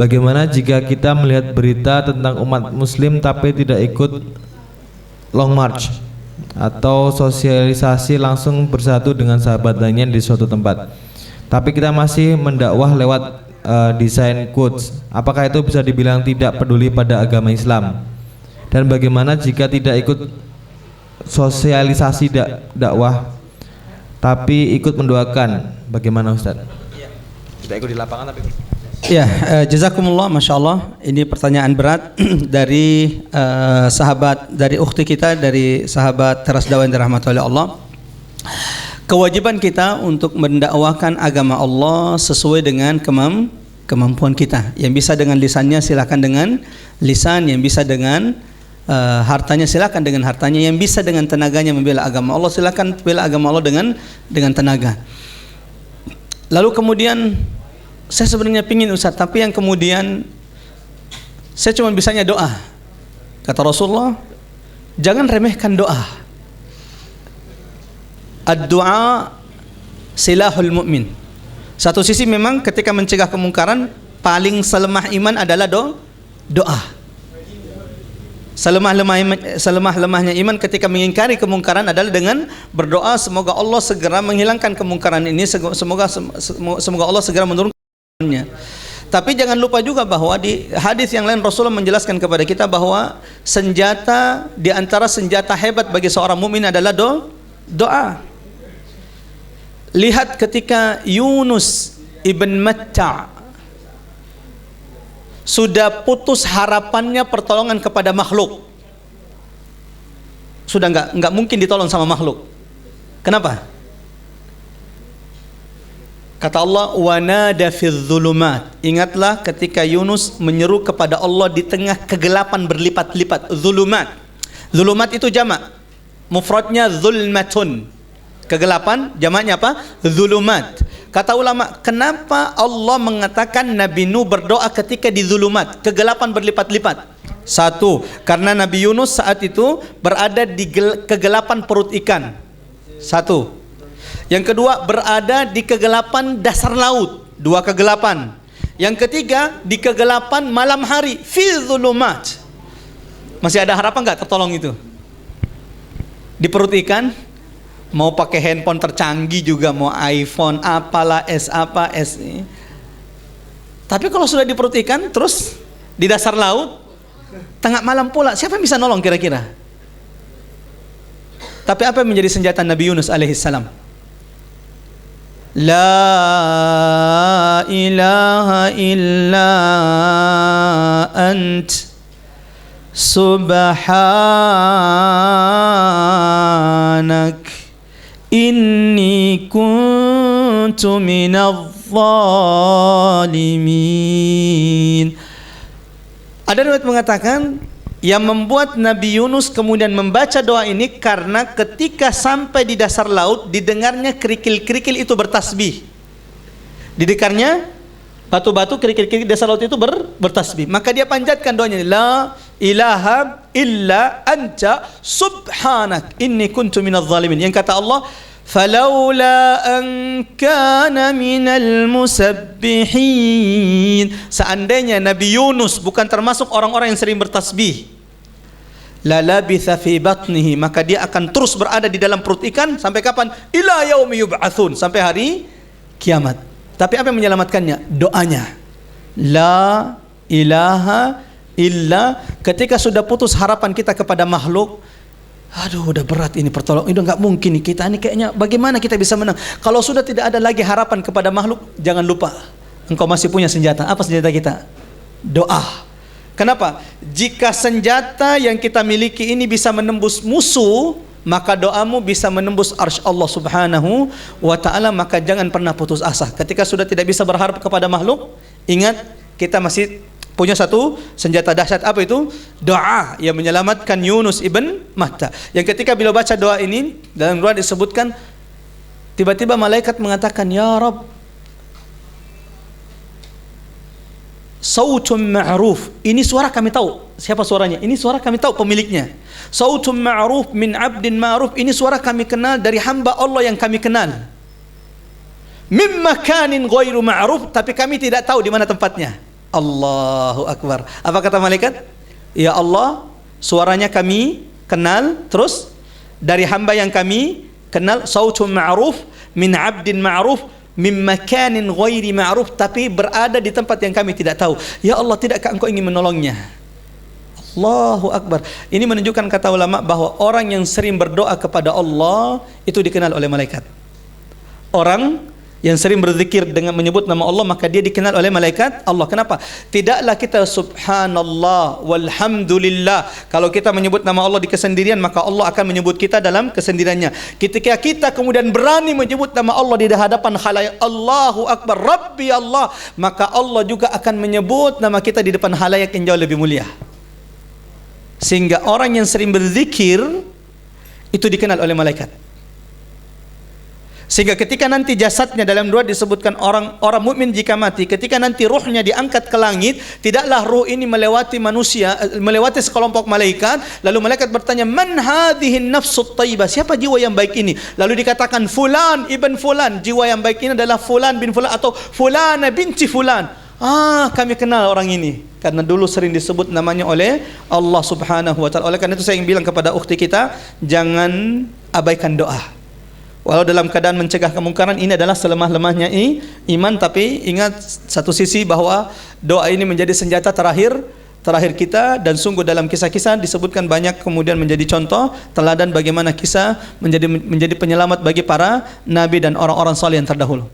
Bagaimana jika kita melihat berita tentang umat muslim tapi tidak ikut long march atau sosialisasi langsung bersatu dengan sahabat lainnya di suatu tempat, tapi kita masih mendakwah lewat desain quotes? Apakah itu bisa dibilang tidak peduli pada agama Islam? Dan bagaimana jika tidak ikut sosialisasi dakwah tapi ikut mendoakan? Bagaimana Ustaz? Tidak ikut di lapangan tapi ya, jazakumullah, masya Allah. Ini pertanyaan berat dari sahabat, dari ukhti kita, dari sahabat Teras Dakwah yang dirahmati oleh Allah. Kewajiban kita untuk mendakwahkan agama Allah sesuai dengan kemampuan kita. Yang bisa dengan lisannya silakan dengan lisan, yang bisa dengan hartanya silakan dengan hartanya, yang bisa dengan tenaganya membela agama Allah silakan bela agama Allah dengan tenaga. Lalu kemudian saya sebenarnya pingin Ustaz, tapi yang kemudian saya cuma bisanya doa. Kata Rasulullah, jangan remehkan doa. Ad-du'a silahul mu'min. Satu sisi memang ketika mencegah kemungkaran paling selemah iman adalah doa. Selemah-lemahnya iman ketika mengingkari kemungkaran adalah dengan berdoa semoga Allah segera menghilangkan kemungkaran ini, semoga Allah segera menurunkannya. Tapi jangan lupa juga bahwa di hadis yang lain Rasulullah menjelaskan kepada kita bahwa senjata di antara senjata hebat bagi seorang mukmin adalah doa. Lihat ketika Yunus ibn Matta sudah putus harapannya pertolongan kepada makhluk, sudah nggak mungkin ditolong sama makhluk. Kenapa? Kata Allah, wanada fidz zulumat. Ingatlah ketika Yunus menyeru kepada Allah di tengah kegelapan berlipat-lipat. Zulumat. Zulumat itu jamak. Mufradnya zulmatun. Kegelapan, jamaknya apa? Zulumat. Kata ulama, kenapa Allah mengatakan Nabi Nuh berdoa ketika di zulumat, kegelapan berlipat-lipat? Satu, karena Nabi Yunus saat itu berada di kegelapan perut ikan. Satu. Yang kedua, berada di kegelapan dasar laut. Dua kegelapan. Yang ketiga, di kegelapan malam hari. Fi zulumat. Masih ada harapan nggak tertolong itu? Di perut ikan, mau pakai handphone tercanggih juga, mau iPhone apalah, S ini. Tapi kalau sudah di perut ikan, terus di dasar laut, tengah malam pula, siapa yang bisa nolong kira-kira? Tapi apa yang menjadi senjata Nabi Yunus alaihissalam? La ilaha illa ant subhanak inni kuntu minadh zalimin. Ada riwayat mengatakan yang membuat Nabi Yunus kemudian membaca doa ini karena ketika sampai di dasar laut didengarnya kerikil-kerikil itu bertasbih. Didengarnya batu-batu kerikil-kerikil dasar laut itu bertasbih. Maka dia panjatkan doanya, la ilaha illa anta subhanak inni kuntu minadh zalimin. Yang kata Allah, falaula an kana minal musabbihin. Seandainya Nabi Yunus bukan termasuk orang-orang yang sering bertasbih, la labitha fi batnihi, maka dia akan terus berada di dalam perut ikan sampai kapan? Ila yaumi yub'atsun, sampai hari kiamat. Tapi apa yang menyelamatkannya? Doanya. La ilaha illa. Ketika sudah putus harapan kita kepada makhluk, aduh udah berat ini pertolongan, itu nggak mungkin nih kita ini kayaknya, bagaimana kita bisa menang? Kalau sudah tidak ada lagi harapan kepada makhluk, jangan lupa engkau masih punya senjata. Apa senjata kita? Doa. Kenapa? Jika senjata yang kita miliki ini bisa menembus musuh, maka doamu bisa menembus arsy Allah subhanahu wa ta'ala. Maka jangan pernah putus asa. Ketika sudah tidak bisa berharap kepada makhluk, ingat kita masih punya satu senjata dahsyat. Apa itu? Doa yang menyelamatkan Yunus ibn Matta. Yang ketika beliau baca doa ini, dalam doa disebutkan tiba-tiba malaikat mengatakan, ya Rabb, sautun ma'ruf, ini suara kami tahu. Siapa suaranya? Ini suara kami tahu pemiliknya. Sautun ma'ruf min abdin ma'ruf, ini suara kami kenal dari hamba Allah yang kami kenal. Min makanin ghairu ma'ruf, tapi kami tidak tahu di mana tempatnya. Allahu Akbar. Apa kata malaikat? Ya Allah, suaranya kami kenal, terus dari hamba yang kami kenal, sautun ma'ruf min 'abdin ma'ruf min makanin ghairi ma'ruf, tapi berada di tempat yang kami tidak tahu. Ya Allah, tidakkah engkau ingin menolongnya? Allahu Akbar. Ini menunjukkan, kata ulama, bahwa orang yang sering berdoa kepada Allah itu dikenal oleh malaikat. Orang yang sering berzikir dengan menyebut nama Allah, maka dia dikenal oleh malaikat Allah. Kenapa? Tidaklah kita subhanallah walhamdulillah, kalau kita menyebut nama Allah di kesendirian, maka Allah akan menyebut kita dalam kesendiriannya. Ketika kita kemudian berani menyebut nama Allah di hadapan khalayak, Allahu Akbar, Rabbi Allah, maka Allah juga akan menyebut nama kita di depan khalayak yang jauh lebih mulia. Sehingga orang yang sering berzikir itu dikenal oleh malaikat. Sehingga ketika nanti jasadnya, dalam doa disebutkan orang mukmin jika mati, ketika nanti ruhnya diangkat ke langit, tidaklah ruh ini melewati manusia, melewati sekelompok malaikat, lalu malaikat bertanya, man hadhihi nafsut thayyibah, siapa jiwa yang baik ini? Lalu dikatakan fulan ibn fulan, jiwa yang baik ini adalah fulan bin fulan atau fulana binti fulan. Kami kenal orang ini karena dulu sering disebut namanya oleh Allah Subhanahu wa taala. Oleh karena itu saya ingin bilang kepada ukhti kita, jangan abaikan doa. Walau dalam keadaan mencegah kemungkaran, ini adalah selemah-lemahnya iman, tapi ingat satu sisi bahwa doa ini menjadi senjata terakhir kita, dan sungguh dalam kisah-kisah disebutkan banyak kemudian menjadi contoh teladan bagaimana kisah menjadi penyelamat bagi para nabi dan orang-orang saleh yang terdahulu.